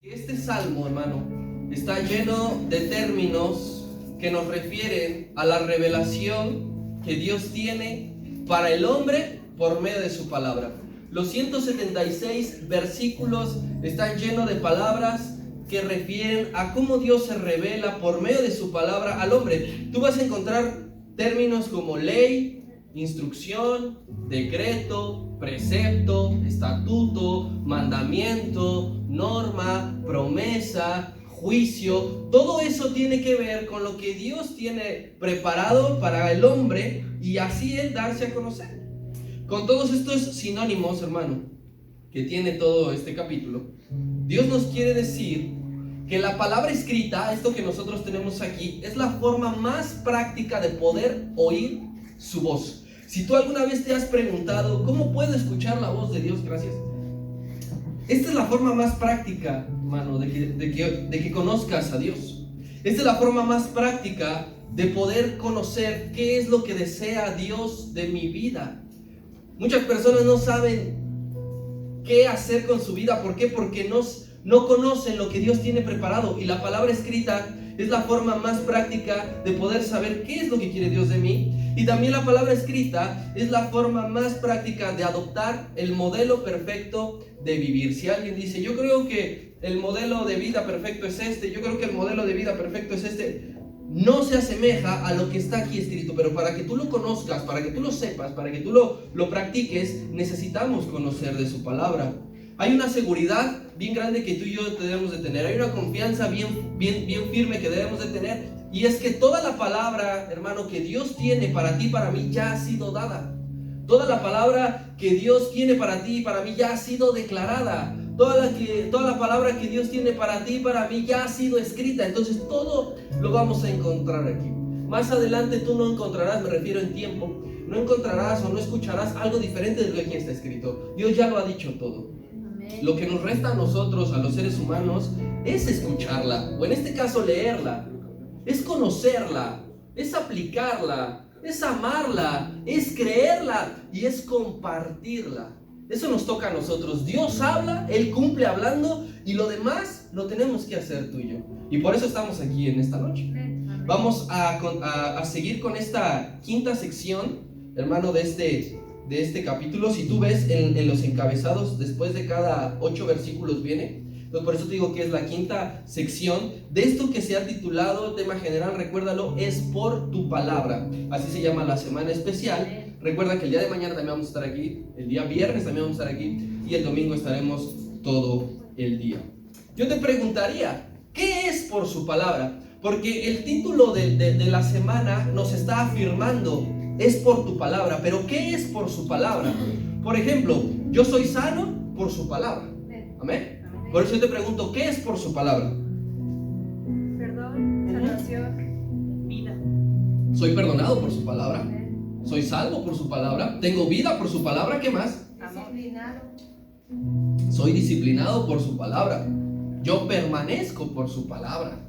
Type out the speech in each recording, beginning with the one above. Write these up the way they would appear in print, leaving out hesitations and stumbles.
Este salmo, hermano, está lleno de términos que nos refieren a la revelación que Dios tiene para el hombre por medio de su palabra. Los 176 versículos están llenos de palabras que refieren a cómo Dios se revela por medio de su palabra al hombre. Tú vas a encontrar términos como ley, instrucción, decreto, precepto, estatuto, mandamiento, norma, promesa, juicio. Todo eso tiene que ver con lo que Dios tiene preparado para el hombre y así él darse a conocer. Con todos estos sinónimos, hermano, que tiene todo este capítulo, Dios nos quiere decir que la palabra escrita, esto que nosotros tenemos aquí, es la forma más práctica de poder oír su voz. Si tú alguna vez te has preguntado ¿cómo puedo escuchar la voz de Dios? Gracias. Esta es la forma más práctica, hermano, de que conozcas a Dios. Esta es la forma más práctica de poder conocer qué es lo que desea Dios de mi vida. Muchas personas no saben qué hacer con su vida. ¿Por qué? Porque no conocen lo que Dios tiene preparado. Y la palabra escrita es la forma más práctica de poder saber qué es lo que quiere Dios de mí. Y también la palabra escrita es la forma más práctica de adoptar el modelo perfecto de vivir. Si alguien dice, yo creo que el modelo de vida perfecto es este, yo creo que el modelo de vida perfecto es este, no se asemeja a lo que está aquí escrito, pero para que tú lo conozcas, para que tú lo sepas, para que tú lo practiques, necesitamos conocer de su palabra. Hay una seguridad bien grande que tú y yo debemos de tener, hay una confianza bien firme que debemos de tener, y es que toda la palabra, hermano, que Dios tiene para ti y para mí ya ha sido dada. Toda la palabra que Dios tiene para ti y para mí ya ha sido declarada. Toda la palabra que Dios tiene para ti y para mí ya ha sido escrita. Entonces todo lo vamos a encontrar aquí. Más adelante tú no encontrarás, me refiero en tiempo, no encontrarás o no escucharás algo diferente de lo que aquí está escrito. Dios ya lo ha dicho todo. Lo que nos resta a nosotros, a los seres humanos, es escucharla, o en este caso leerla, es conocerla, es aplicarla, es amarla, es creerla y es compartirla. Eso nos toca a nosotros. Dios habla, Él cumple hablando y lo demás lo tenemos que hacer tú y yo. Y por eso estamos aquí en esta noche. Vamos a seguir con esta quinta sección, hermano, de este capítulo. Si tú ves en los encabezados, después de cada 8 versículos viene. Entonces por eso te digo que es la quinta sección de esto que se ha titulado, tema general, recuérdalo, es por tu palabra. Así se llama la semana especial. Recuerda que el día de mañana también vamos a estar aquí, el día viernes también vamos a estar aquí y el domingo estaremos todo el día. Yo te preguntaría, ¿qué es por su palabra? Porque el título de la semana nos está afirmando, es por tu palabra. Pero ¿qué es por su palabra? Por ejemplo, yo soy sano por su palabra. Amén. Por eso yo te pregunto, ¿qué es por su palabra? Perdón, salvación, vida. Soy perdonado por su palabra. Soy salvo por su palabra. Tengo vida por su palabra. ¿Qué más? Disciplinado. Soy disciplinado por su palabra. Yo permanezco por su palabra.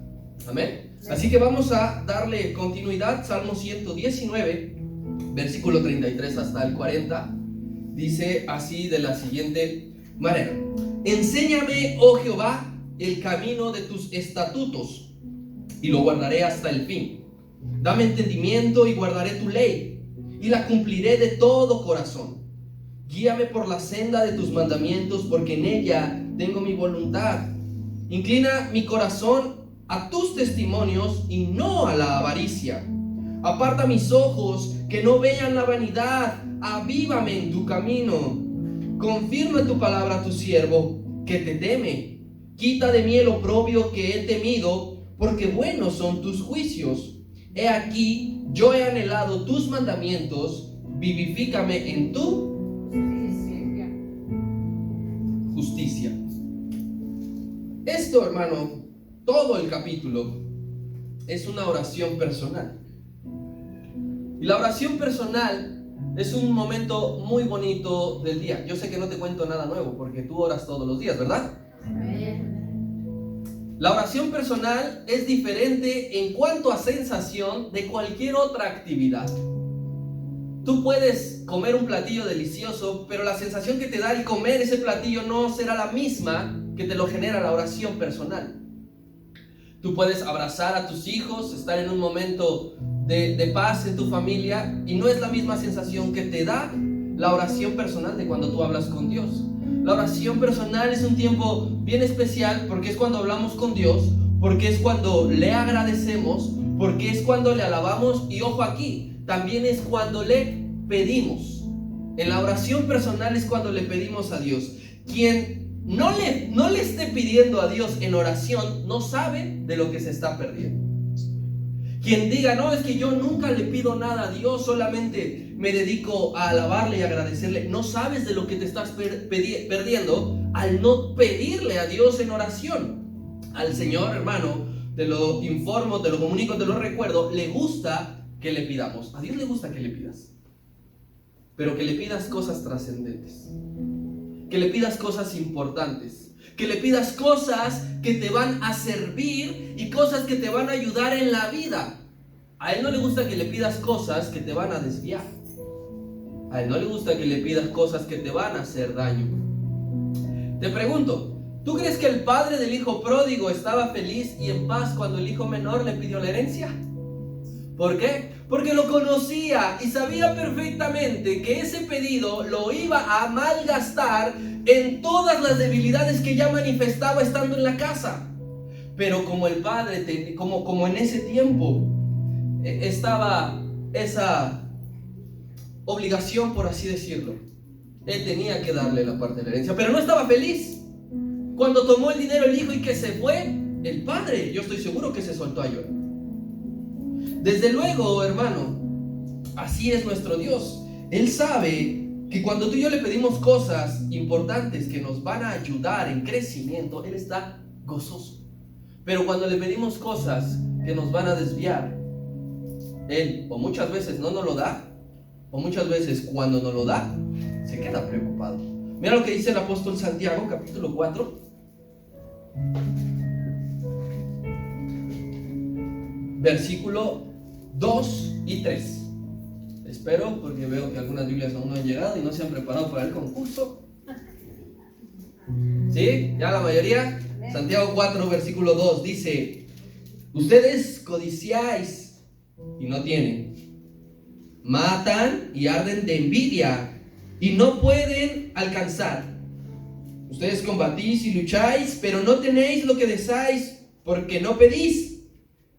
Amén. Así que vamos a darle continuidad. Salmo 119, versículo 33 hasta el 40. Dice así de la siguiente manera: enséñame, oh Jehová, el camino de tus estatutos, y lo guardaré hasta el fin. Dame entendimiento y guardaré tu ley, y la cumpliré de todo corazón. Guíame por la senda de tus mandamientos, porque en ella tengo mi voluntad. Inclina mi corazón a tus testimonios y no a la avaricia. Aparta mis ojos que no vean la vanidad. Avívame en tu camino. Confirma tu palabra a tu siervo, que te teme. Quita de mí el oprobio que he temido, porque buenos son tus juicios. He aquí, yo he anhelado tus mandamientos. Vivifícame en tu justicia. Esto, hermano, todo el capítulo es una oración personal. Y la oración personal es un momento muy bonito del día. Yo sé que no te cuento nada nuevo porque tú oras todos los días, ¿verdad? La oración personal es diferente en cuanto a sensación de cualquier otra actividad. Tú puedes comer un platillo delicioso, pero la sensación que te da el comer ese platillo no será la misma que que te lo genera la oración personal. Tú puedes abrazar a tus hijos, estar en un momento de paz en tu familia, y no es la misma sensación que te da la oración personal de cuando tú hablas con Dios. La oración personal es un tiempo bien especial porque es cuando hablamos con Dios, porque es cuando le agradecemos, porque es cuando le alabamos, y ojo aquí, también es cuando le pedimos. En la oración personal es cuando le pedimos a Dios. Quien no le esté pidiendo a Dios en oración no sabe de lo que se está perdiendo. Quien diga, no, es que yo nunca le pido nada a Dios, solamente me dedico a alabarle y agradecerle, no sabes de lo que te estás perdiendo al no pedirle a Dios en oración. Al Señor, hermano, te lo informo, te lo comunico, te lo recuerdo, le gusta que le pidamos. A Dios le gusta que le pidas, pero que le pidas cosas trascendentes, que le pidas cosas importantes, que le pidas cosas que te van a servir y cosas que te van a ayudar en la vida. A Él no le gusta que le pidas cosas que te van a desviar. A Él no le gusta que le pidas cosas que te van a hacer daño. Te pregunto, ¿tú crees que el padre del hijo pródigo estaba feliz y en paz cuando el hijo menor le pidió la herencia? ¿Por qué? Porque lo conocía y sabía perfectamente que ese pedido lo iba a malgastar en todas las debilidades que ya manifestaba estando en la casa. Pero como el padre, como en ese tiempo estaba esa obligación, por así decirlo, él tenía que darle la parte de la herencia, pero no estaba feliz. Cuando tomó el dinero el hijo y que se fue, el padre, yo estoy seguro que se soltó a llorar. Desde luego, hermano, así es nuestro Dios. Él sabe que cuando tú y yo le pedimos cosas importantes que nos van a ayudar en crecimiento, Él está gozoso. Pero cuando le pedimos cosas que nos van a desviar, Él o muchas veces no nos lo da, o muchas veces cuando nos lo da, se queda preocupado. Mira lo que dice el apóstol Santiago, capítulo 4. Versículo 2 y 3. Espero, porque veo que algunas Biblias aún no han llegado y no se han preparado para el concurso. ¿Sí? ¿Ya la mayoría? Santiago 4, versículo 2 dice: ustedes codiciáis y no tienen, matan y arden de envidia y no pueden alcanzar. Ustedes combatís y lucháis, pero no tenéis lo que deseáis, porque no pedís.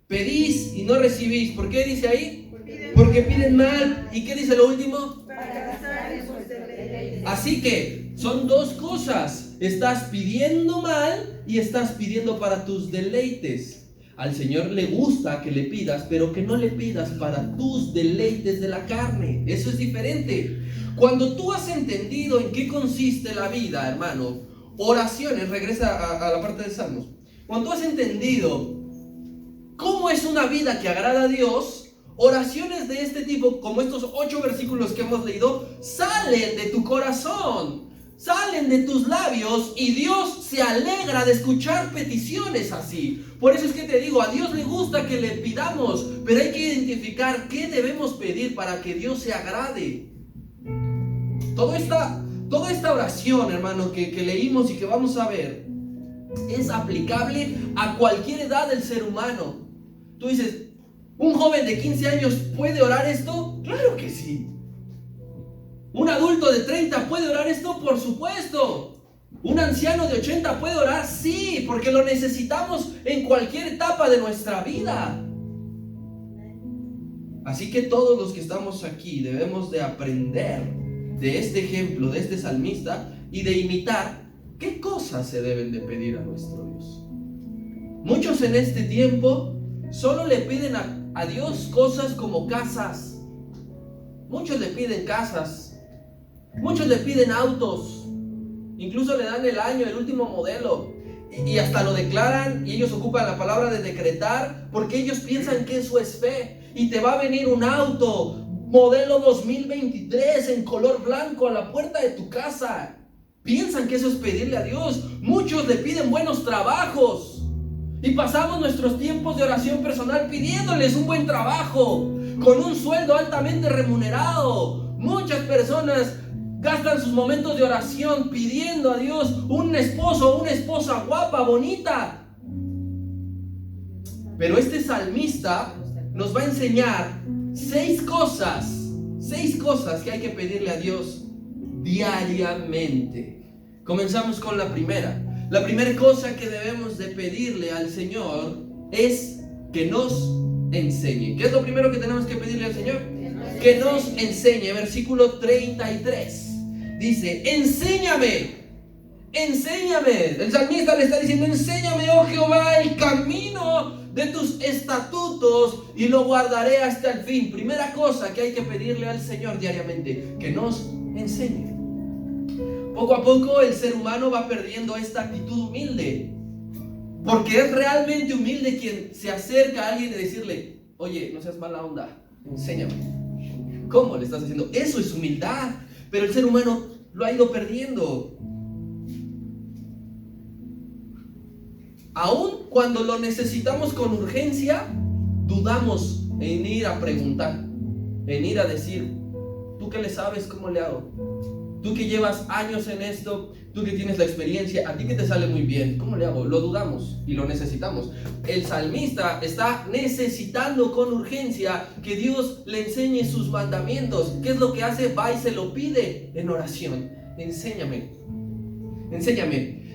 Pedís y no recibís. ¿Por qué dice ahí? Porque piden mal. ¿Y qué dice lo último? Para gastar en sus deleites. Así que son dos cosas. Estás pidiendo mal y estás pidiendo para tus deleites. Al Señor le gusta que le pidas, pero que no le pidas para tus deleites de la carne. Eso es diferente. Cuando tú has entendido en qué consiste la vida, hermano, oraciones, regresa a la parte de Salmos. Cuando tú has entendido cómo es una vida que agrada a Dios, oraciones de este tipo, como estos 8 versículos que hemos leído, salen de tu corazón, salen de tus labios, y Dios se alegra de escuchar peticiones así. Por eso es que te digo, a Dios le gusta que le pidamos, pero hay que identificar qué debemos pedir para que Dios se agrade. Toda esta oración, hermano, que leímos y que vamos a ver, es aplicable a cualquier edad del ser humano. Tú dices, ¿un joven de 15 años puede orar esto? Claro que sí. ¿Un adulto de 30 puede orar esto? Por supuesto. ¿Un anciano de 80 puede orar? Sí, porque lo necesitamos en cualquier etapa de nuestra vida. Así que todos los que estamos aquí debemos de aprender de este ejemplo, de este salmista, y de imitar qué cosas se deben de pedir a nuestro Dios. Muchos en este tiempo solo le piden a Dios cosas como casas. Muchos le piden casas. Muchos le piden autos. Incluso le dan el año, el último modelo. Y hasta lo declaran, y ellos ocupan la palabra de decretar, porque ellos piensan que eso es fe. Y te va a venir un auto modelo 2023 en color blanco a la puerta de tu casa. Piensan que eso es pedirle a Dios. Muchos le piden buenos trabajos. Y pasamos nuestros tiempos de oración personal pidiéndoles un buen trabajo, con un sueldo altamente remunerado. Muchas personas gastan sus momentos de oración pidiendo a Dios un esposo o una esposa guapa, bonita. Pero este salmista nos va a enseñar 6 cosas que hay que pedirle a Dios diariamente. Comenzamos con la primera. La primera cosa que debemos de pedirle al Señor es que nos enseñe. ¿Qué es lo primero que tenemos que pedirle al Señor? Que nos enseñe. Versículo 33 dice: enséñame. El salmista le está diciendo: enséñame, oh Jehová, el camino de tus estatutos y lo guardaré hasta el fin. Primera cosa que hay que pedirle al Señor diariamente: que nos enseñe. Poco a poco el ser humano va perdiendo esta actitud humilde, porque es realmente humilde quien se acerca a alguien y decirle: oye, no seas mala onda, enséñame. ¿Cómo le estás haciendo? Eso es humildad, pero el ser humano lo ha ido perdiendo. Aún cuando lo necesitamos con urgencia, dudamos en ir a preguntar, en ir a decir: ¿tú qué le sabes? ¿Cómo le hago? Tú que llevas años en esto, tú que tienes la experiencia, a ti que te sale muy bien, ¿cómo le hago? Lo dudamos y lo necesitamos. El salmista está necesitando con urgencia que Dios le enseñe sus mandamientos. ¿Qué es lo que hace? Va y se lo pide en oración. Enséñame.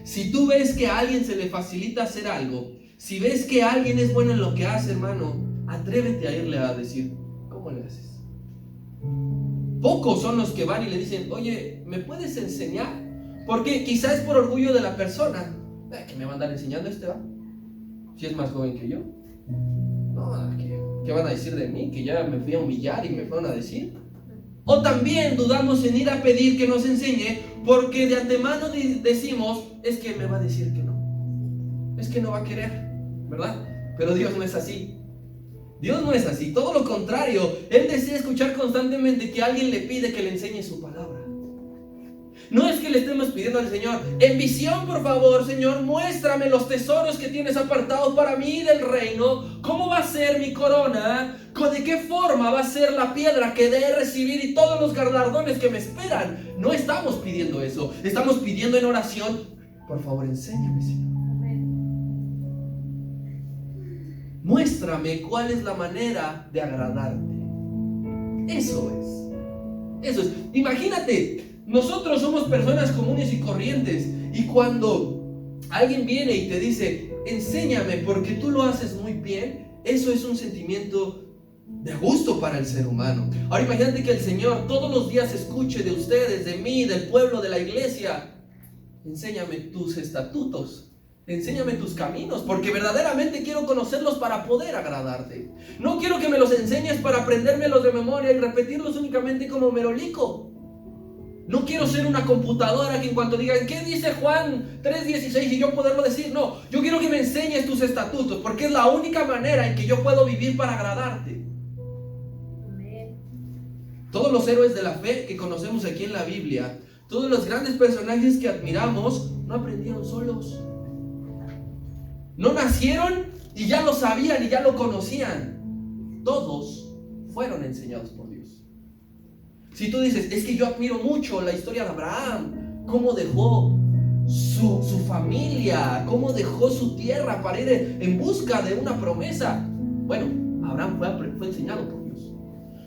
Si tú ves que a alguien se le facilita hacer algo, si ves que alguien es bueno en lo que hace, hermano, atrévete a irle a decir: ¿cómo le haces? Pocos son los que van y le dicen: oye, ¿me puedes enseñar? Porque quizás es por orgullo de la persona. ¿Que me va a andar enseñando este, va? Si es más joven que yo. No, ¿qué van a decir de mí? Que ya me fui a humillar y me fueron a decir. O también dudamos en ir a pedir que nos enseñe, porque de antemano decimos: es que me va a decir que no, es que no va a querer, ¿verdad? Pero Dios no es así. Dios no es así, todo lo contrario. Él desea escuchar constantemente que alguien le pide que le enseñe su palabra. No es que le estemos pidiendo al Señor: en visión, por favor, Señor, muéstrame los tesoros que tienes apartados para mí del reino. ¿Cómo va a ser mi corona? ¿De qué forma va a ser la piedra que de recibir y todos los galardones que me esperan? No estamos pidiendo eso. Estamos pidiendo en oración: por favor, enséñame, Señor. Muéstrame cuál es la manera de agradarte. Eso es. Imagínate, nosotros somos personas comunes y corrientes, y cuando alguien viene y te dice: enséñame porque tú lo haces muy bien, eso es un sentimiento de gusto para el ser humano. Ahora imagínate que el Señor todos los días escuche de ustedes, de mí, del pueblo, de la iglesia: enséñame tus estatutos. Enséñame tus caminos, porque verdaderamente quiero conocerlos para poder agradarte. No quiero que me los enseñes para aprendérmelos de memoria y repetirlos únicamente como merolico. No quiero ser una computadora que en cuanto digan: ¿qué dice Juan 3:16? Y yo poderlo decir. No, yo quiero que me enseñes tus estatutos, porque es la única manera en que yo puedo vivir para agradarte. Todos los héroes de la fe que conocemos aquí en la Biblia, todos los grandes personajes que admiramos, no aprendieron solos. No nacieron y ya lo sabían y ya lo conocían. Todos fueron enseñados por Dios. Si tú dices: es que yo admiro mucho la historia de Abraham, cómo dejó su familia, cómo dejó su tierra para ir en busca de una promesa. Bueno, Abraham fue enseñado por Dios.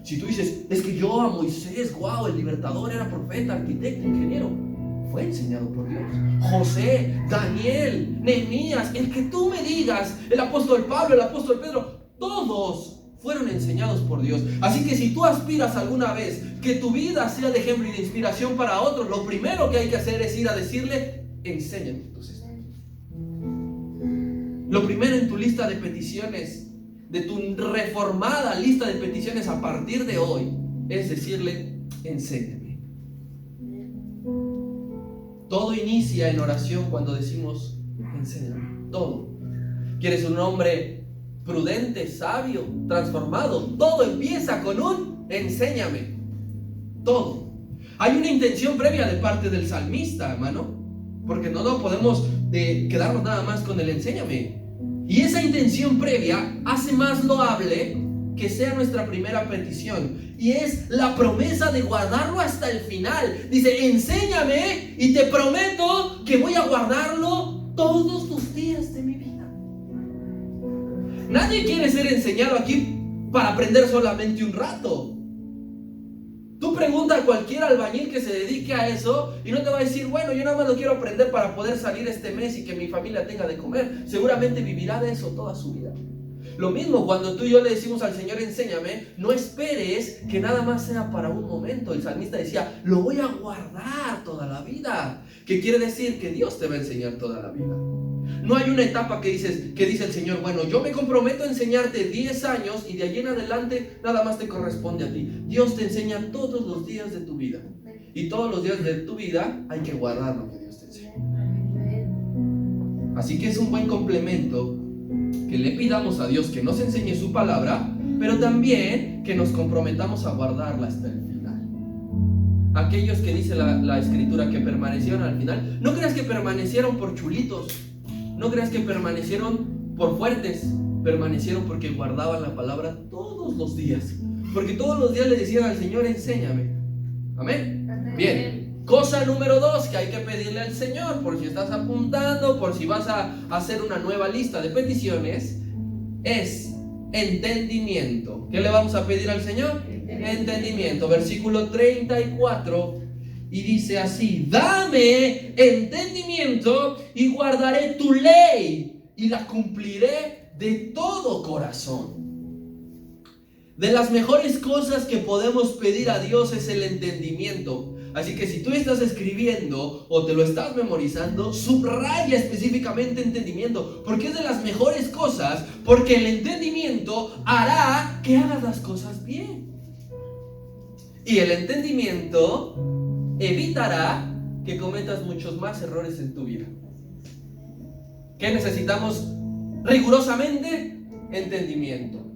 Si tú dices: es que yo a Moisés, wow, el libertador, era profeta, arquitecto, ingeniero, fue enseñado por Dios. José, Daniel, Nehemías, el que tú me digas, el apóstol Pablo, el apóstol Pedro, todos fueron enseñados por Dios. Así que si tú aspiras alguna vez que tu vida sea de ejemplo y de inspiración para otros, lo primero que hay que hacer es ir a decirle: enséñame tus estatutos. Lo primero en tu lista de peticiones, de tu reformada lista de peticiones a partir de hoy, es decirle: enséñame. Todo inicia en oración cuando decimos: enséñame. Todo. ¿Quieres un hombre prudente, sabio, transformado? Todo empieza con un enséñame. Todo. Hay una intención previa de parte del salmista, hermano, porque no podemos quedarnos nada más con el enséñame. Y esa intención previa hace más loable que sea nuestra primera petición. y es la promesa de guardarlo hasta el final. Dice, enséñame y te prometo que voy a guardarlo todos los días de mi vida. Nadie quiere ser enseñado aquí para aprender solamente un rato. Tú pregunta a cualquier albañil que se dedique a eso y no te va a decir, bueno, yo nada más lo quiero aprender para poder salir este mes y que mi familia tenga de comer. Seguramente vivirá de eso toda su vida. Lo mismo cuando tú y yo le decimos al Señor, enséñame, no esperes que nada más sea para un momento. El salmista decía, lo voy a guardar toda la vida. ¿Qué quiere decir? Que Dios te va a enseñar toda la vida. No hay una etapa que dice el Señor, bueno, yo me comprometo a enseñarte 10 años y de allí en adelante nada más te corresponde a ti. Dios te enseña todos los días de tu vida. Y todos los días de tu vida hay que guardar lo que Dios te enseña. Así que es un buen complemento que le pidamos a Dios que nos enseñe su palabra, pero también que nos comprometamos a guardarla hasta el final. Aquellos que dice la escritura que permanecieron al final, no creas que permanecieron por chulitos, no creas que permanecieron por fuertes, permanecieron porque guardaban la palabra todos los días, porque todos los días le decían al Señor, enséñame. Amén. Bien. Cosa número 2 que hay que pedirle al Señor, por si estás apuntando, por si vas a hacer una nueva lista de peticiones, es entendimiento. ¿Qué le vamos a pedir al Señor? Entendimiento. Versículo 34 y dice así, dame entendimiento y guardaré tu ley y la cumpliré de todo corazón. De las mejores cosas que podemos pedir a Dios es el entendimiento. Así que si tú estás escribiendo o te lo estás memorizando, subraya específicamente entendimiento, porque es de las mejores cosas, porque el entendimiento hará que hagas las cosas bien. Y el entendimiento evitará que cometas muchos más errores en tu vida. ¿Qué necesitamos rigurosamente? Entendimiento.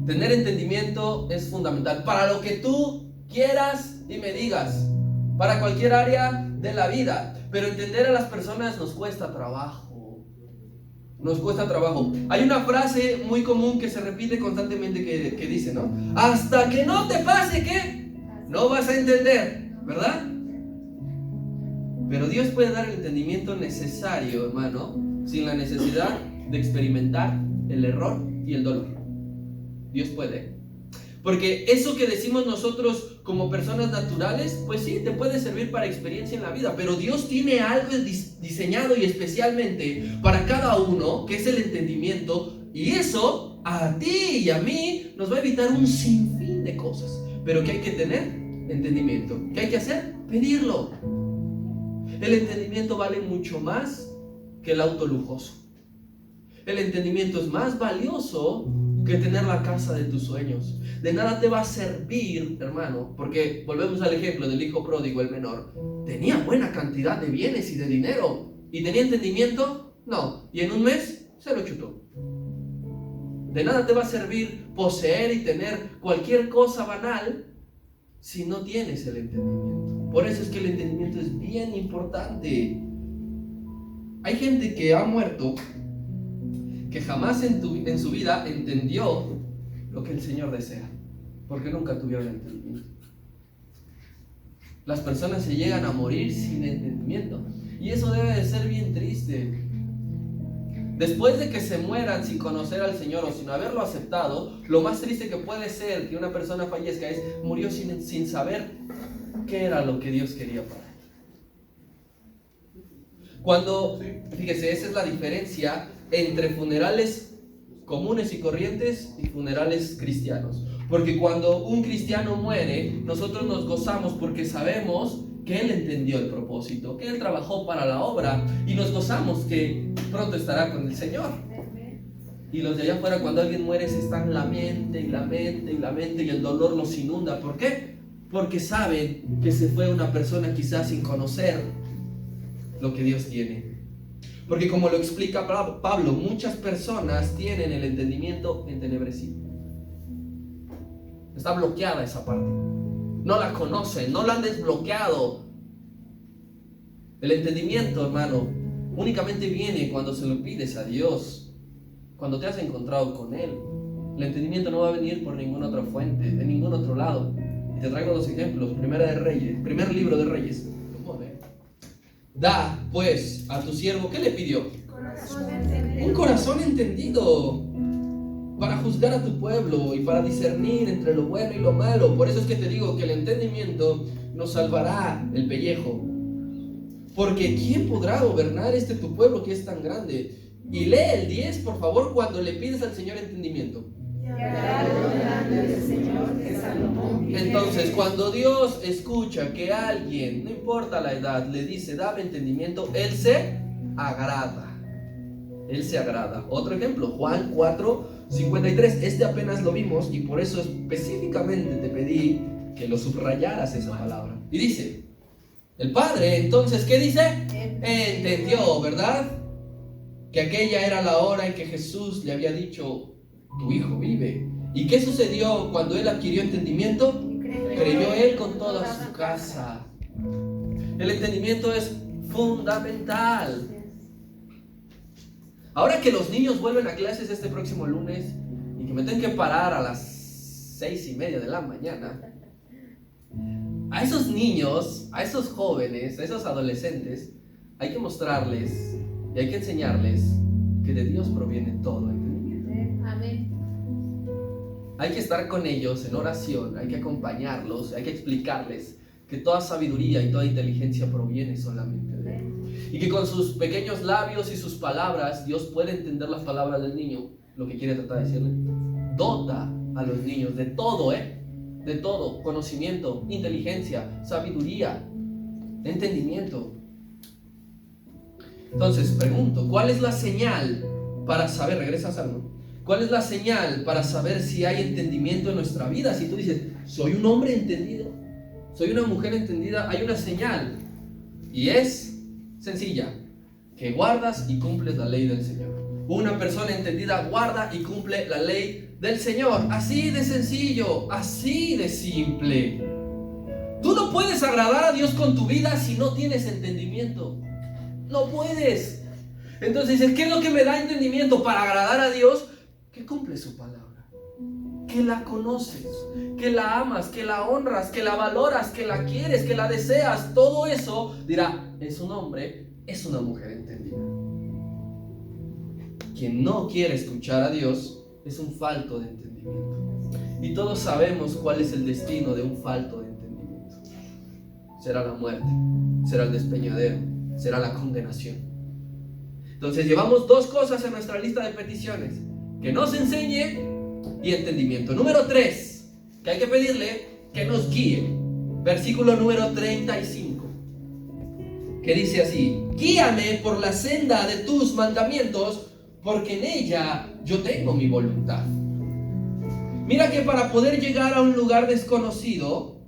Tener entendimiento es fundamental para lo que tú quieras y me digas, para cualquier área de la vida. Pero entender a las personas nos cuesta trabajo. Nos cuesta trabajo. Hay una frase muy común que se repite constantemente que dice, ¿no? Hasta que no te pase, ¿qué? No vas a entender, ¿verdad? Pero Dios puede dar el entendimiento necesario, hermano, sin la necesidad de experimentar el error y el dolor. Dios puede. Porque eso que decimos nosotros como personas naturales, pues sí, te puede servir para experiencia en la vida. Pero Dios tiene algo diseñado y especialmente para cada uno, que es el entendimiento. Y eso a ti y a mí nos va a evitar un sinfín de cosas. Pero ¿qué hay que tener? Entendimiento. ¿Qué hay que hacer? Pedirlo. El entendimiento vale mucho más que el auto lujoso. El entendimiento es más valioso que tener la casa de tus sueños. De nada te va a servir, hermano, porque volvemos al ejemplo del hijo pródigo, el menor. Tenía buena cantidad de bienes y de dinero. ¿Y tenía entendimiento? No. Y en un mes se lo chutó. De nada te va a servir poseer y tener cualquier cosa banal si no tienes el entendimiento. Por eso es que el entendimiento es bien importante. Hay gente que ha muerto que jamás en su vida entendió lo que el Señor desea, porque nunca tuvieron entendimiento. Las personas se llegan a morir sin entendimiento, y eso debe de ser bien triste. Después de que se mueran sin conocer al Señor o sin haberlo aceptado, lo más triste que puede ser que una persona fallezca es murió sin saber qué era lo que Dios quería para él. Cuando, fíjese, esa es la diferencia entre funerales comunes y corrientes y funerales cristianos. Porque cuando un cristiano muere, nosotros nos gozamos porque sabemos que él entendió el propósito, que él trabajó para la obra, y nos gozamos que pronto estará con el Señor. Y los de allá afuera, cuando alguien muere, se están lamente y lamente y lamente, y el dolor los inunda. ¿Por qué? Porque saben que se fue una persona quizás sin conocer lo que Dios tiene. Porque como lo explica Pablo, muchas personas tienen el entendimiento entenebrecido. Está bloqueada esa parte. No la conocen, no la han desbloqueado. El entendimiento, hermano, únicamente viene cuando se lo pides a Dios, cuando te has encontrado con Él. El entendimiento no va a venir por ninguna otra fuente, de ningún otro lado. Y te traigo dos ejemplos. Primer libro de Reyes. Da, pues, a tu siervo, ¿qué le pidió? Un corazón entendido para juzgar a tu pueblo y para discernir entre lo bueno y lo malo. Por eso es que te digo que el entendimiento nos salvará el pellejo. Porque ¿quién podrá gobernar tu pueblo que es tan grande? Y lee el 10, por favor, cuando le pides al Señor entendimiento. Entonces, cuando Dios escucha que alguien, no importa la edad, le dice, dame entendimiento, Él se agrada. Él se agrada. Otro ejemplo, Juan 4:53. Este apenas lo vimos y por eso específicamente te pedí que lo subrayaras esa palabra. Y dice, el Padre, entonces, ¿qué dice? Entendió, ¿verdad? Que aquella era la hora en que Jesús le había dicho, tu hijo vive. ¿Y qué sucedió cuando él adquirió entendimiento? Creyó él con toda su casa. El entendimiento es fundamental. Ahora que los niños vuelven a clases este próximo lunes y que me tengo que parar a las 6:30 de la mañana, a esos niños, a esos jóvenes, a esos adolescentes, hay que mostrarles y hay que enseñarles que de Dios proviene todo entendimiento. Amén. Hay que estar con ellos en oración, hay que acompañarlos, hay que explicarles que toda sabiduría y toda inteligencia proviene solamente de Él. Y que con sus pequeños labios y sus palabras, Dios puede entender las palabras del niño, lo que quiere tratar de decirle. Dota a los niños de todo, de todo, conocimiento, inteligencia, sabiduría, entendimiento. Entonces, pregunto, ¿cuál es la señal para saber, regresa a Salmo, cuál es la señal para saber si hay entendimiento en nuestra vida? Si tú dices, soy un hombre entendido, soy una mujer entendida, hay una señal y es sencilla, que guardas y cumples la ley del Señor. Una persona entendida guarda y cumple la ley del Señor. Así de sencillo, así de simple. Tú no puedes agradar a Dios con tu vida si no tienes entendimiento. No puedes. Entonces dices, ¿qué es lo que me da entendimiento para agradar a Dios? Que cumples su palabra, que la conoces, que la amas, que la honras, que la valoras, que la quieres, que la deseas. Todo eso dirá, es un hombre, es una mujer entendida. Quien no quiere escuchar a Dios es un falto de entendimiento. Y todos sabemos cuál es el destino de un falto de entendimiento. Será la muerte, será el despeñadero, será la condenación. Entonces llevamos dos cosas en nuestra lista de peticiones: que nos enseñe y entendimiento. Número 3, que hay que pedirle que nos guíe. Versículo número 35, que dice así: guíame por la senda de tus mandamientos, porque en ella yo tengo mi voluntad. Mira que para poder llegar a un lugar desconocido,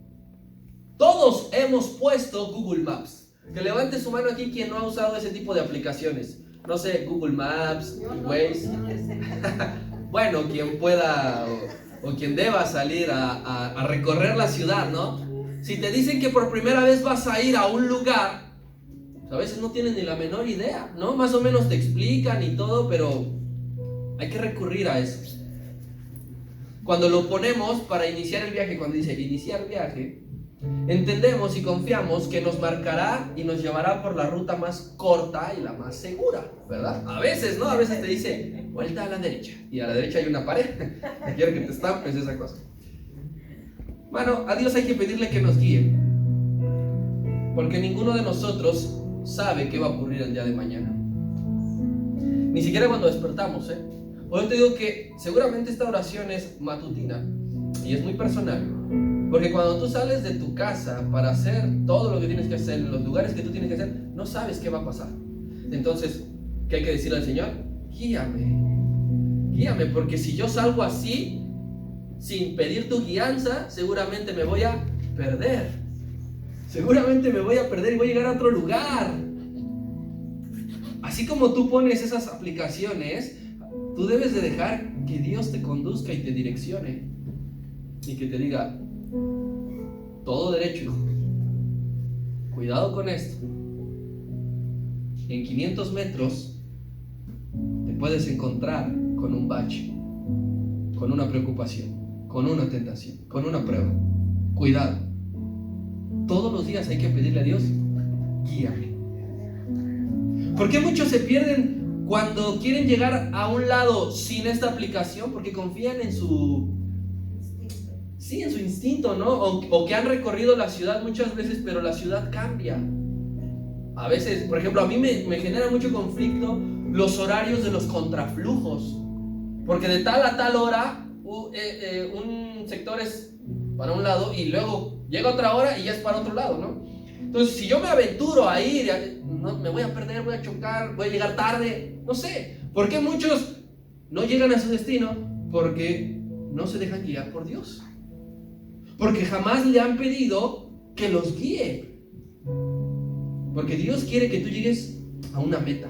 todos hemos puesto Google Maps. Que levante su mano aquí quien no ha usado ese tipo de aplicaciones. No sé, Google Maps, Waze. Bueno, quien pueda o quien deba salir a recorrer la ciudad, ¿no? Si te dicen que por primera vez vas a ir a un lugar, a veces no tienen ni la menor idea, ¿no? Más o menos te explican y todo, pero hay que recurrir a eso. Cuando lo ponemos para iniciar el viaje, cuando dice iniciar viaje, entendemos y confiamos que nos marcará y nos llevará por la ruta más corta y la más segura, ¿verdad? A veces, ¿no? A veces te dice, vuelta a la derecha, y a la derecha hay una pared, te quiere que te estampes esa cosa. Bueno, a Dios hay que pedirle que nos guíe, porque ninguno de nosotros sabe qué va a ocurrir el día de mañana. Ni siquiera cuando despertamos, Hoy te digo que seguramente esta oración es matutina y es muy personal. Porque cuando tú sales de tu casa para hacer todo lo que tienes que hacer, en los lugares que tú tienes que hacer, no sabes qué va a pasar. Entonces, ¿qué hay que decirle al Señor? Guíame. Guíame, porque si yo salgo así, sin pedir tu guianza, seguramente me voy a perder. Seguramente me voy a perder y voy a llegar a otro lugar. Así como tú pones esas aplicaciones, tú debes de dejar que Dios te conduzca y te direccione. Y que te diga, todo derecho, hijo. Cuidado con esto. En 500 metros te puedes encontrar con un bache, con una preocupación, con una tentación, con una prueba. Cuidado. Todos los días hay que pedirle a Dios, guíame. ¿Por qué muchos se pierden cuando quieren llegar a un lado sin esta aplicación? Porque confían en su instinto, ¿no? O que han recorrido la ciudad muchas veces, pero la ciudad cambia. A veces, por ejemplo, a mí me genera mucho conflicto los horarios de los contraflujos. Porque de tal a tal hora, un sector es para un lado y luego llega otra hora y ya es para otro lado, ¿no? Entonces, si yo me aventuro a ir, no, me voy a perder, voy a chocar, voy a llegar tarde, no sé. ¿Por qué muchos no llegan a su destino? Porque no se dejan guiar por Dios. Porque jamás le han pedido que los guíe. Porque Dios quiere que tú llegues a una meta.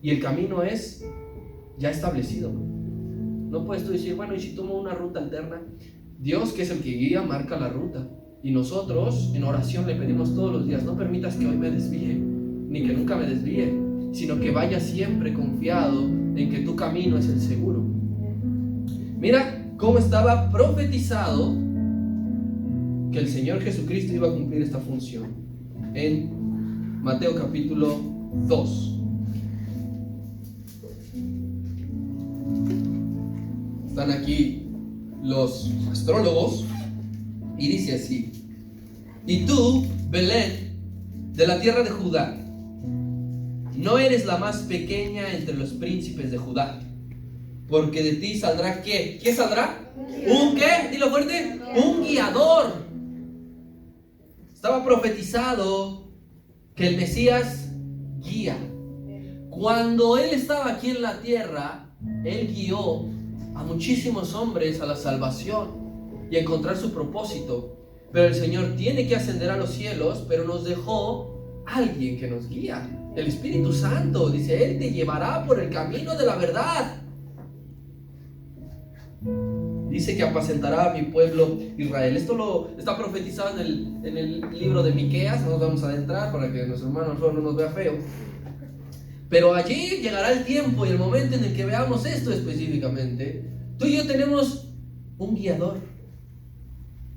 Y el camino es ya establecido. No puedes tú decir, bueno, ¿y si tomo una ruta alterna? Dios, que es el que guía, marca la ruta. Y nosotros en oración le pedimos todos los días, no permitas que hoy me desvíe, ni que nunca me desvíe, sino que vaya siempre confiado en que tu camino es el seguro. Mira cómo estaba profetizado que el Señor Jesucristo iba a cumplir esta función en Mateo capítulo 2. Están aquí los astrólogos y dice así: y tú, Belén, de la tierra de Judá, no eres la más pequeña entre los príncipes de Judá, porque de ti saldrá ¿qué? ¿Qué saldrá? ¿Un qué? Dilo fuerte. Un guiador. Estaba profetizado que el Mesías guía. Cuando Él estaba aquí en la tierra, Él guió a muchísimos hombres a la salvación y a encontrar su propósito. Pero el Señor tiene que ascender a los cielos, pero nos dejó alguien que nos guía. El Espíritu Santo, dice, Él te llevará por el camino de la verdad. Dice que apacentará a mi pueblo Israel. Esto está profetizado en el libro de Miqueas. No nos vamos a adentrar para que nuestro hermano no nos vea feo. Pero allí llegará el tiempo y el momento en el que veamos esto específicamente. Tú y yo tenemos un guiador.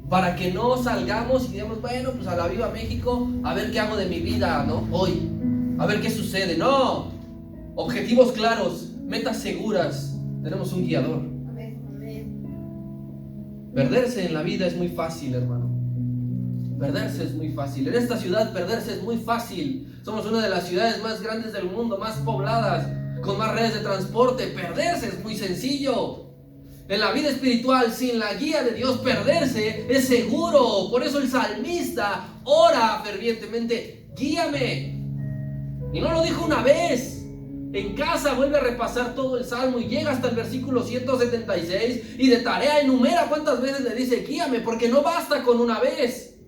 Para que no salgamos y digamos, bueno, pues a la Viva México, a ver qué hago de mi vida, ¿no? Hoy, a ver qué sucede. No, objetivos claros, metas seguras. Tenemos un guiador. Perderse en la vida es muy fácil, hermano. Perderse es muy fácil. En esta ciudad perderse es muy fácil. Somos una de las ciudades más grandes del mundo, más pobladas, con más redes de transporte. Perderse es muy sencillo. En la vida espiritual, sin la guía de Dios, perderse es seguro. Por eso el salmista ora fervientemente, guíame. Y no lo dijo una vez. En casa vuelve a repasar todo el salmo y llega hasta el versículo 176 y de tarea enumera cuántas veces le dice, guíame, porque no basta con una vez.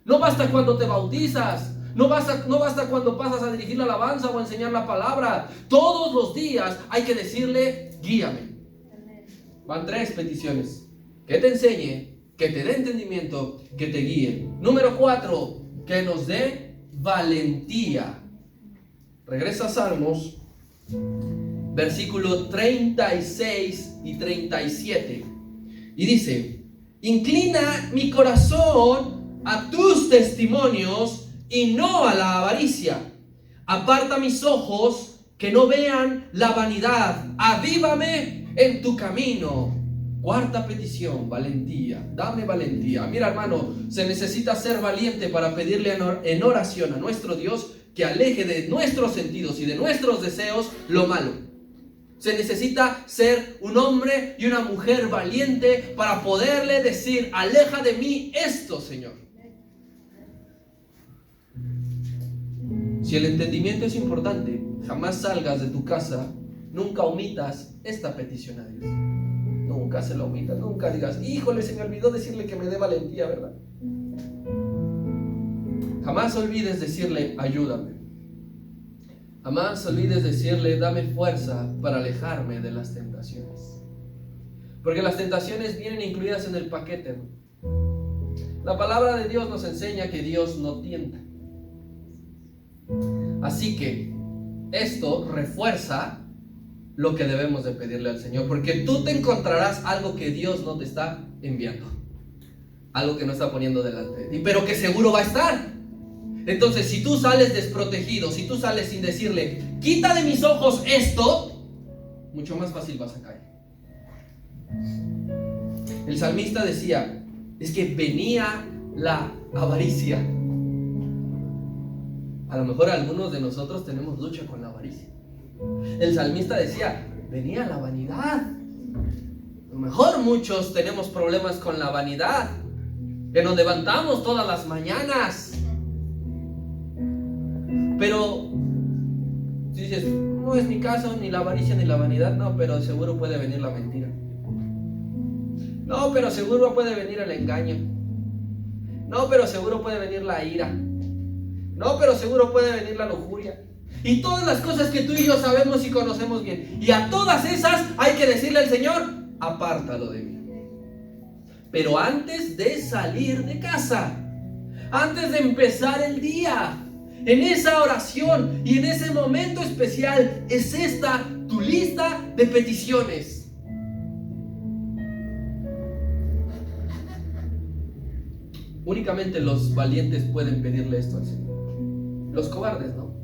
No basta cuando te bautizas. No basta cuando pasas a dirigir la alabanza o a enseñar la palabra. Todos los días hay que decirle, guíame. Van 3 peticiones: que te enseñe, que te dé entendimiento, que te guíe. Número 4, que nos dé valentía. Regresa a Salmos, versículo 36 y 37. Y dice, inclina mi corazón a tus testimonios y no a la avaricia. Aparta mis ojos que no vean la vanidad. Avívame en tu camino. 4ª petición, valentía. Dame valentía. Mira, hermano, se necesita ser valiente para pedirle en oración a nuestro Dios que aleje de nuestros sentidos y de nuestros deseos lo malo. Se necesita ser un hombre y una mujer valiente para poderle decir, aleja de mí esto, Señor. Si el entendimiento es importante, jamás salgas de tu casa, nunca omitas esta petición a Dios. Nunca se la omitas, nunca digas, híjole, se me olvidó decirle que me dé valentía, ¿verdad? Jamás olvides decirle, ayúdame. Jamás olvides decirle, dame fuerza para alejarme de las tentaciones. Porque las tentaciones vienen incluidas en el paquete, ¿no? La palabra de Dios nos enseña que Dios no tienta. Así que esto refuerza lo que debemos de pedirle al Señor, porque tú te encontrarás algo que Dios no te está enviando, algo que no está poniendo delante de ti, pero que seguro va a estar. Entonces, si tú sales desprotegido, si tú sales sin decirle, quita de mis ojos esto, mucho más fácil vas a caer. El salmista decía, es que venía la avaricia. A lo mejor algunos de nosotros tenemos lucha con la avaricia. El salmista decía, venía la vanidad. A lo mejor muchos tenemos problemas con la vanidad, que nos levantamos todas las mañanas. Pero si dices, no es mi caso, ni la avaricia ni la vanidad, no, pero seguro puede venir la mentira. No, pero seguro puede venir el engaño. No, pero seguro puede venir la ira. No, pero seguro puede venir la lujuria. Y todas las cosas que tú y yo sabemos y conocemos bien. Y a todas esas hay que decirle al Señor, apártalo de mí. Pero antes de salir de casa, antes de empezar el día, en esa oración y en ese momento especial, es esta tu lista de peticiones. Únicamente los valientes pueden pedirle esto al Señor. Los cobardes no.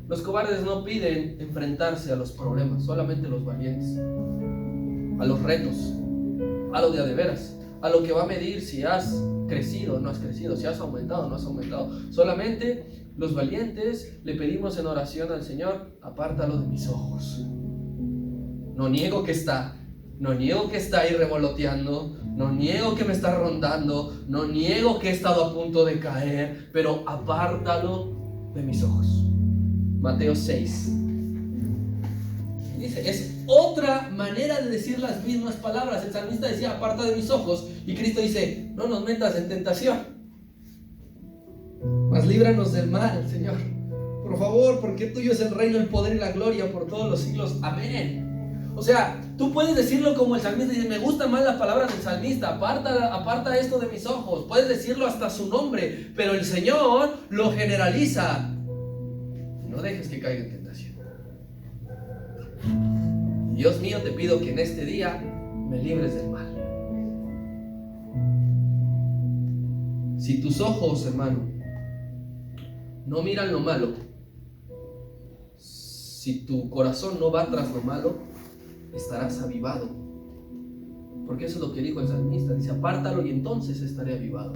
Los cobardes no piden enfrentarse a los problemas, solamente los valientes. A los retos, a lo de a de veras, a lo que va a medir si has crecido o no has crecido, si has aumentado o no has aumentado. Solamente los valientes le pedimos en oración al Señor, apártalo de mis ojos. No niego que está, no niego que está ahí revoloteando, no niego que me está rondando, no niego que he estado a punto de caer, pero apártalo de mis ojos. Mateo 6. Dice, es otra manera de decir las mismas palabras. El salmista decía, aparta de mis ojos, y Cristo dice, no nos metas en tentación, mas líbranos del mal, Señor. Por favor, porque tuyo es el reino, el poder y la gloria por todos los siglos. Amén. O sea, tú puedes decirlo como el salmista, dice, me gustan más las palabras del salmista, aparta esto de mis ojos. Puedes decirlo hasta su nombre, pero el Señor lo generaliza. No dejes que caiga en tentación. Dios mío, te pido que en este día me libres del mal. Si tus ojos, hermano, no miran lo malo, si tu corazón no va tras lo malo, estarás avivado. Porque eso es lo que dijo el salmista. Dice, apártalo y entonces estaré avivado.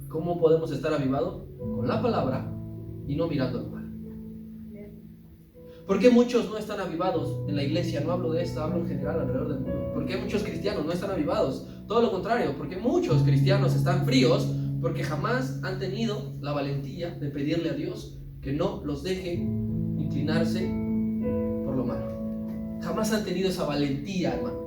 ¿Cómo podemos estar avivados? Con la palabra y no mirando lo malo. ¿Por qué muchos no están avivados en la iglesia? No hablo de esto, hablo en general alrededor del mundo. ¿Por qué muchos cristianos no están avivados? Todo lo contrario, porque muchos cristianos están fríos porque jamás han tenido la valentía de pedirle a Dios que no los deje inclinarse por lo malo. Jamás han tenido esa valentía, hermano.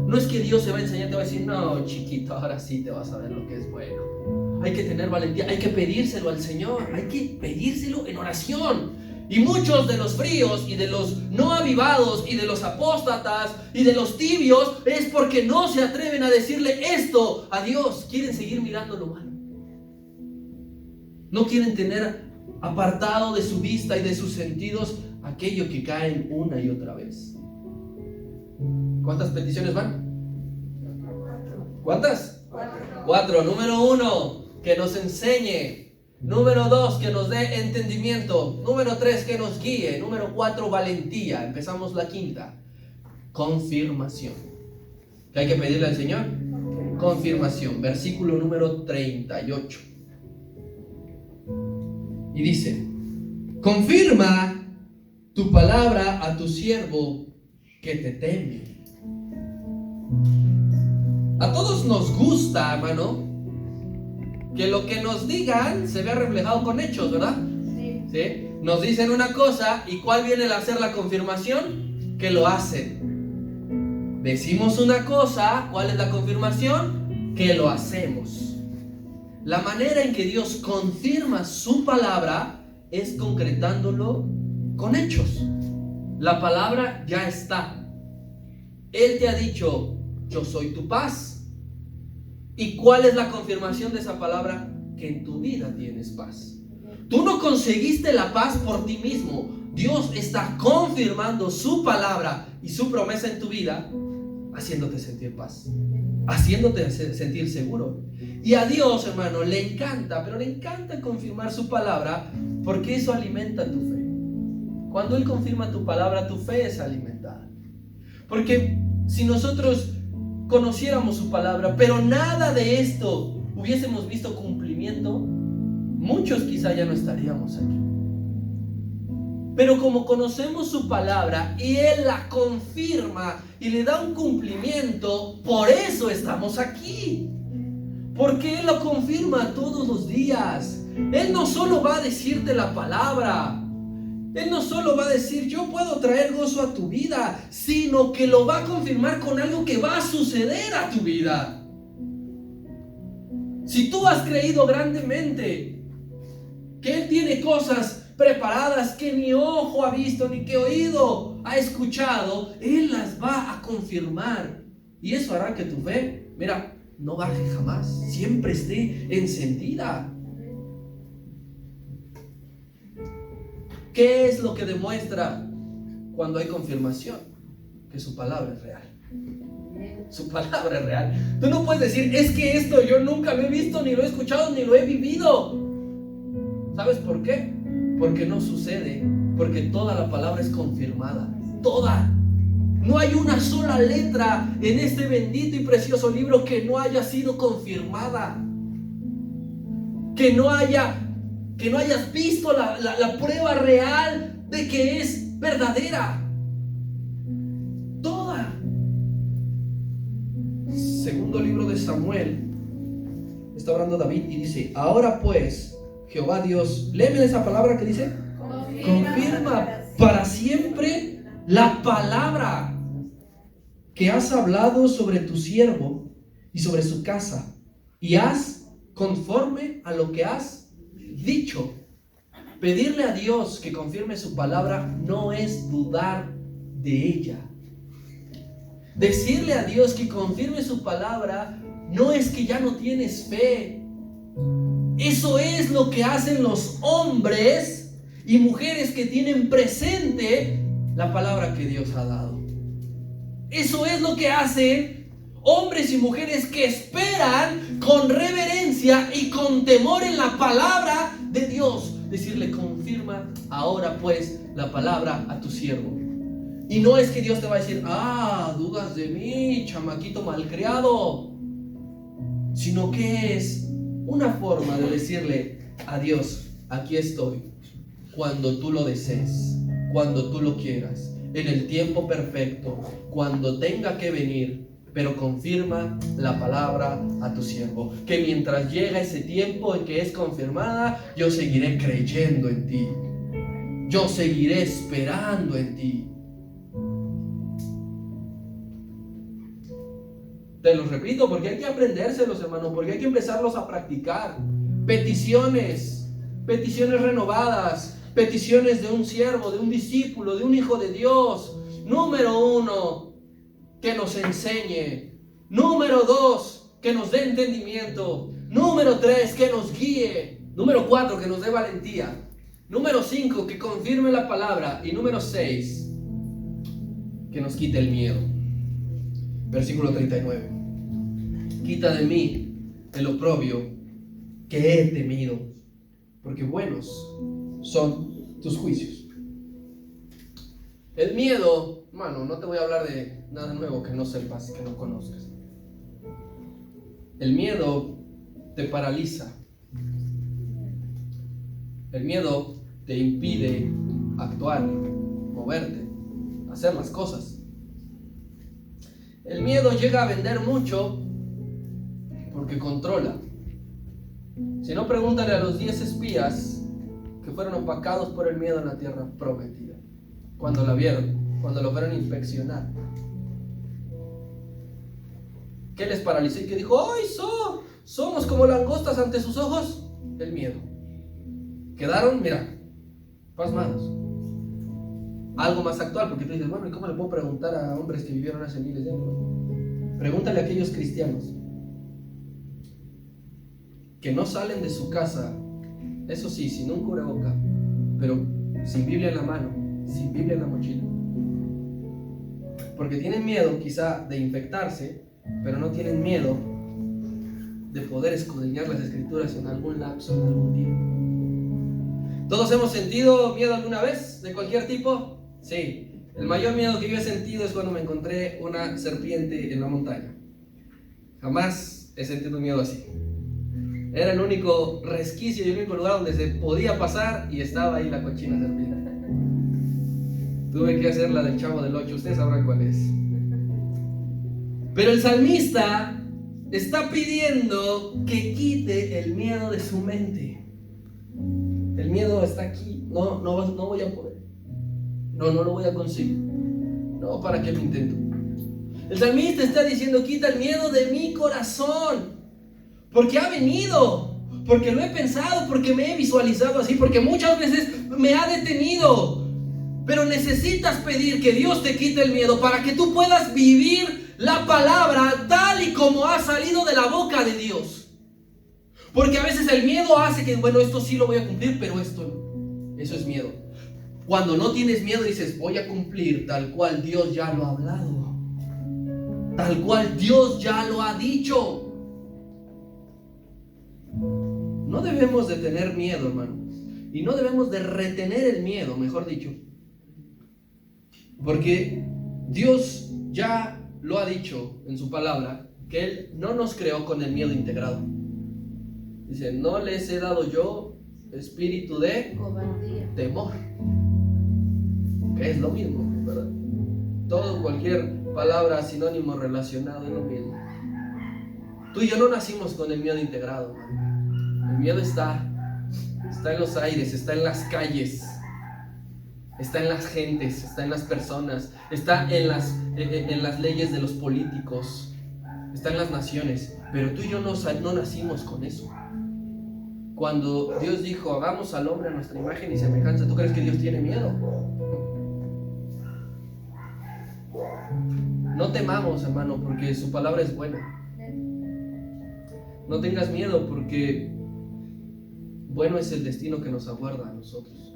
No es que Dios se va a enseñar, te va a decir, no, chiquito, ahora sí te vas a ver lo que es bueno. Hay que tener valentía, hay que pedírselo al Señor, hay que pedírselo en oración. Y muchos de los fríos y de los no avivados y de los apóstatas y de los tibios es porque no se atreven a decirle esto a Dios. Quieren seguir mirando lo malo. No quieren tener apartado de su vista y de sus sentidos aquello que caen una y otra vez. ¿Cuántas peticiones van? ¿Cuántas? 4. Número 1, que nos enseñe. Número 2, que nos dé entendimiento. Número 3, que nos guíe. Número 4, valentía. Empezamos la quinta. Confirmación. ¿Qué hay que pedirle al Señor? Confirmación. Versículo número 38. Y dice, confirma tu palabra a tu siervo que te teme. A todos nos gusta, hermano, que lo que nos digan se vea reflejado con hechos, ¿verdad? ¿Sí? Nos dicen una cosa y ¿cuál viene a hacer la confirmación? Que lo hacen. Decimos una cosa, ¿cuál es la confirmación? Que lo hacemos. La manera en que Dios confirma su palabra es concretándolo con hechos. La palabra ya está. Él te ha dicho, yo soy tu paz. ¿Y cuál es la confirmación de esa palabra? Que en tu vida tienes paz. Tú no conseguiste la paz por ti mismo. Dios está confirmando su palabra y su promesa en tu vida, haciéndote sentir paz, haciéndote sentir seguro. Y a Dios, hermano, le encanta, pero le encanta confirmar su palabra, porque eso alimenta tu fe. Cuando Él confirma tu palabra, tu fe es alimentada. Porque si nosotros conociéramos su palabra, pero nada de esto hubiésemos visto cumplimiento, muchos quizá ya no estaríamos aquí. Pero como conocemos su palabra y Él la confirma y le da un cumplimiento, por eso estamos aquí. Porque Él lo confirma todos los días. Él no solo va a decirte la palabra, Él no solo va a decir yo puedo traer gozo a tu vida, sino que lo va a confirmar con algo que va a suceder a tu vida. Si tú has creído grandemente que Él tiene cosas preparadas que ni ojo ha visto ni que oído ha escuchado, Él las va a confirmar. Y eso hará que tu fe, mira, no baje jamás, siempre esté encendida. ¿Qué es lo que demuestra cuando hay confirmación? Que su palabra es real. Su palabra es real. Tú no puedes decir, es que esto yo nunca lo he visto, ni lo he escuchado, ni lo he vivido. ¿Sabes por qué? Porque no sucede, porque toda la palabra es confirmada. Toda. No hay una sola letra en este bendito y precioso libro que no haya sido confirmada. Que no hayas visto la prueba real de que es verdadera. Toda. Segundo libro de Samuel, está hablando David y dice, ahora pues, Jehová Dios, léeme esa palabra que dice, confirma para siempre la palabra que has hablado sobre tu siervo y sobre su casa, y haz conforme a lo que has dicho. Pedirle a Dios que confirme su palabra no es dudar de ella. Decirle a Dios que confirme su palabra no es que ya no tienes fe. Eso es lo que hacen los hombres y mujeres que tienen presente la palabra que Dios ha dado. Eso es lo que hacen hombres y mujeres que esperan con reverencia y con temor en la palabra de Dios. Decirle, confirma ahora pues la palabra a tu siervo. Y no es que Dios te va a decir, dudas de mí, chamaquito malcriado, sino que es una forma de decirle a Dios, aquí estoy, cuando tú lo desees, cuando tú lo quieras, en el tiempo perfecto, cuando tenga que venir, pero confirma la palabra a tu siervo, que mientras llega ese tiempo en que es confirmada, yo seguiré creyendo en ti, yo seguiré esperando en ti. Te los repito porque hay que aprendérselos, hermano, porque hay que empezarlos a practicar. Peticiones renovadas, peticiones de un siervo, de un discípulo, de un hijo de Dios. Número 1, que nos enseñe. Número 2, que nos dé entendimiento. Número 3, que nos guíe. Número 4, que nos dé valentía. Número 5, que confirme la palabra. Y número 6, que nos quite el miedo. Versículo 39. Quita de mí el oprobio que he temido, porque buenos son tus juicios. El miedo, hermano, no te voy a hablar de nada nuevo que no sepas, que no conozcas. El miedo te paraliza. El miedo te impide actuar, moverte, hacer las cosas. El miedo llega a vender mucho porque controla. Si no, pregúntale a los 10 espías que fueron opacados por el miedo en la tierra prometida. Cuando la vieron, cuando lo fueron a inspeccionar. ¿Qué les paralizó y qué dijo? ¡Ay, somos como langostas ante sus ojos! El miedo. Quedaron, mira, pasmados. Algo más actual, porque tú dices, bueno, ¿y cómo le puedo preguntar a hombres que vivieron hace miles de años? Pregúntale a aquellos cristianos que no salen de su casa, eso sí, sin un cubreboca, pero sin Biblia en la mano, sin Biblia en la mochila. Porque tienen miedo quizá de infectarse, pero no tienen miedo de poder escudriñar las escrituras en algún lapso, en algún tiempo. ¿Todos hemos sentido miedo alguna vez? ¿De cualquier tipo? Sí. El mayor miedo que yo he sentido es cuando me encontré una serpiente en la montaña. Jamás he sentido un miedo así. Era el único resquicio y el único lugar donde se podía pasar y estaba ahí la cochina serpiente. Tuve que hacer la del Chavo del 8, ustedes sabrán cuál es. Pero el salmista está pidiendo que quite el miedo de su mente. El miedo está aquí. No voy a poder. No lo voy a conseguir. No, ¿para qué lo intento? El salmista está diciendo: quita el miedo de mi corazón. Porque ha venido. Porque lo he pensado. Porque me he visualizado así. Porque muchas veces me ha detenido. Pero necesitas pedir que Dios te quite el miedo para que tú puedas vivir la palabra tal y como ha salido de la boca de Dios. Porque a veces el miedo hace que, bueno, esto sí lo voy a cumplir, pero esto no. Eso es miedo. Cuando no tienes miedo dices: voy a cumplir tal cual Dios ya lo ha hablado, tal cual Dios ya lo ha dicho. No debemos de tener miedo, hermano. Y no debemos de retener el miedo, mejor dicho. Porque Dios ya lo ha dicho en su palabra, que Él no nos creó con el miedo integrado. Dice: no les he dado yo espíritu de temor. Que es lo mismo, ¿verdad? Cualquier palabra, sinónimo relacionado, es lo mismo. Tú y yo no nacimos con el miedo integrado, hermano. El miedo está en los aires, está en las calles, está en las gentes, está en las personas, está en las leyes de los políticos, está en las naciones. Pero tú y yo no nacimos con eso. Cuando Dios dijo: hagamos al hombre a nuestra imagen y semejanza, ¿tú crees que Dios tiene miedo? No temamos, hermano, porque su palabra es buena. No tengas miedo, porque bueno es el destino que nos aguarda a nosotros.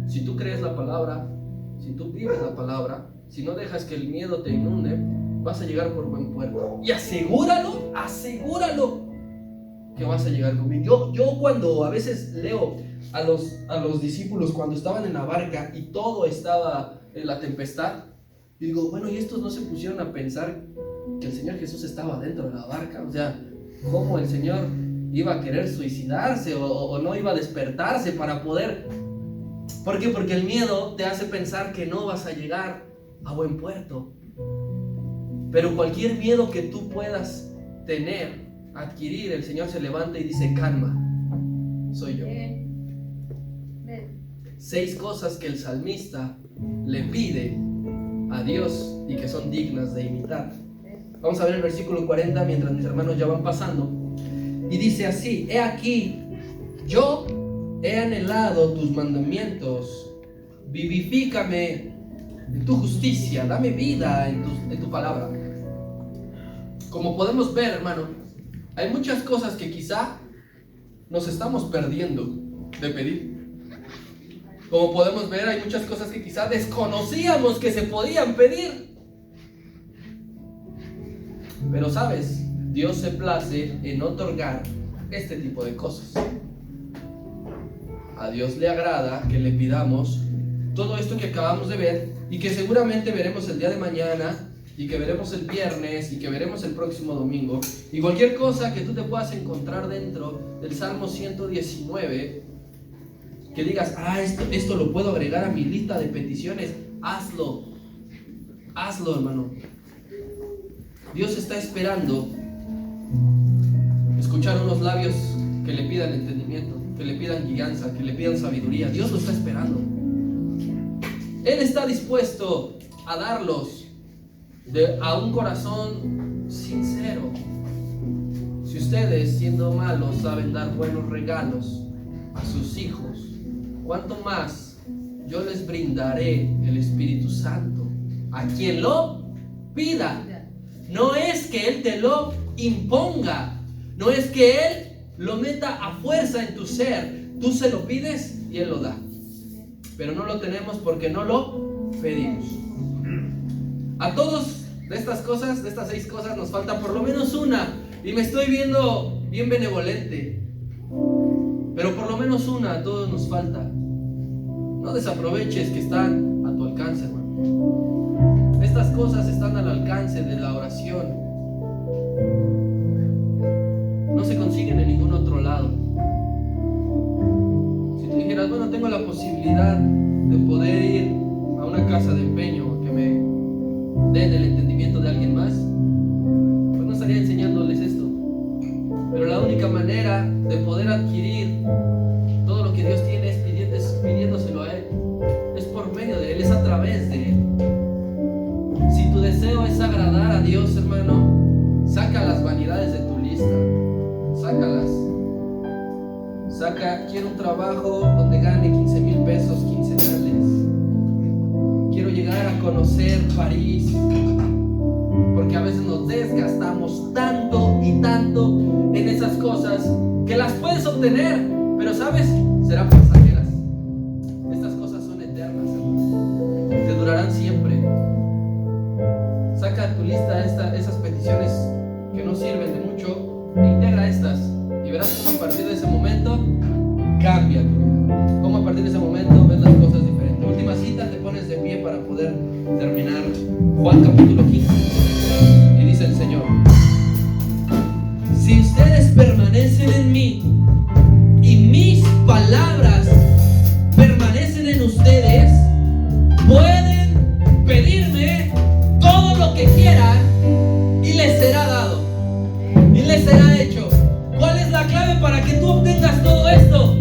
Si tú crees la palabra, si tú vives la palabra, si no dejas que el miedo te inunde, vas a llegar por buen puerto. Y asegúralo que vas a llegar conmigo. Yo cuando a veces leo a los discípulos cuando estaban en la barca y todo estaba en la tempestad, y digo: bueno, ¿y estos no se pusieron a pensar que el Señor Jesús estaba dentro de la barca? O sea, ¿cómo el Señor iba a querer suicidarse o no iba a despertarse para poder? ¿Por qué? Porque el miedo te hace pensar que no vas a llegar a buen puerto. Pero cualquier miedo que tú puedas tener, adquirir, el Señor se levanta y dice: calma, soy yo. 6 cosas que el salmista le pide a Dios y que son dignas de imitar. Vamos a ver el versículo 40 mientras mis hermanos ya van pasando. Y dice así: he aquí, yo he anhelado tus mandamientos, vivifícame en tu justicia, dame vida en tu palabra. Como podemos ver, hermano, hay muchas cosas que quizá nos estamos perdiendo de pedir. Como podemos ver, hay muchas cosas que quizá desconocíamos que se podían pedir. Pero sabes, Dios se place en otorgar este tipo de cosas. A Dios le agrada que le pidamos todo esto que acabamos de ver y que seguramente veremos el día de mañana y que veremos el viernes y que veremos el próximo domingo. Y cualquier cosa que tú te puedas encontrar dentro del Salmo 119, que digas: esto lo puedo agregar a mi lista de peticiones, hazlo, hermano. Dios está esperando escuchar unos labios que le pidan entendimiento, que le pidan guianza, que le pidan sabiduría. Dios lo está esperando. Él está dispuesto a darlos a un corazón sincero. Si ustedes, siendo malos, saben dar buenos regalos a sus hijos, ¿cuánto más yo les brindaré el Espíritu Santo a quien lo pida? No es que Él te lo imponga, no es que Él lo meta a fuerza en tu ser. Tú se lo pides y Él lo da. pero no lo tenemos porque no lo pedimos. A todos de estas cosas, de estas 6 cosas, nos falta por lo menos una. Y me estoy viendo bien benevolente, pero por lo menos una a todos nos falta. No desaproveches que están a tu alcance, hermano. Estas cosas están al alcance de la oración. No se consiguen en ningún otro lado. Si tú dijeras, bueno, tengo la posibilidad de poder ir a una casa de empeño que me den el entendimiento de alguien más, pues no estaría enseñándoles esto. Pero la única manera de poder adquirir todo lo que Dios tiene es pidiéndoselo a Él. Es por medio de Él, es a través de Él. Si tu deseo es agradar a Dios, hermano, saca las vanidades de tu lista. Sácalas. Quiero un trabajo donde gane 15,000 pesos quincenales. Quiero llegar a conocer París. Porque a veces nos desgastamos tanto y tanto en esas cosas que las puedes obtener, pero sabes, serán pasajeras. Estas cosas son eternas, hermano. Te durarán siempre. Saca de tu lista esas peticiones que no sirven de mucho e integra estas, y verás cómo a partir de ese momento cambia tu vida. Cómo a partir de ese momento ves las cosas diferentes. Última cita, te pones de pie para poder terminar. Juan capítulo 15. Y dice el Señor: si ustedes permanecen en mí y mis palabras permanecen en ustedes, pueden pedirme todo lo que quieran y les será dado y les será hecho. ¿Cuál es la clave para que tú obtengas todo esto?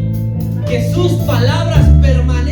Que sus palabras permanezcan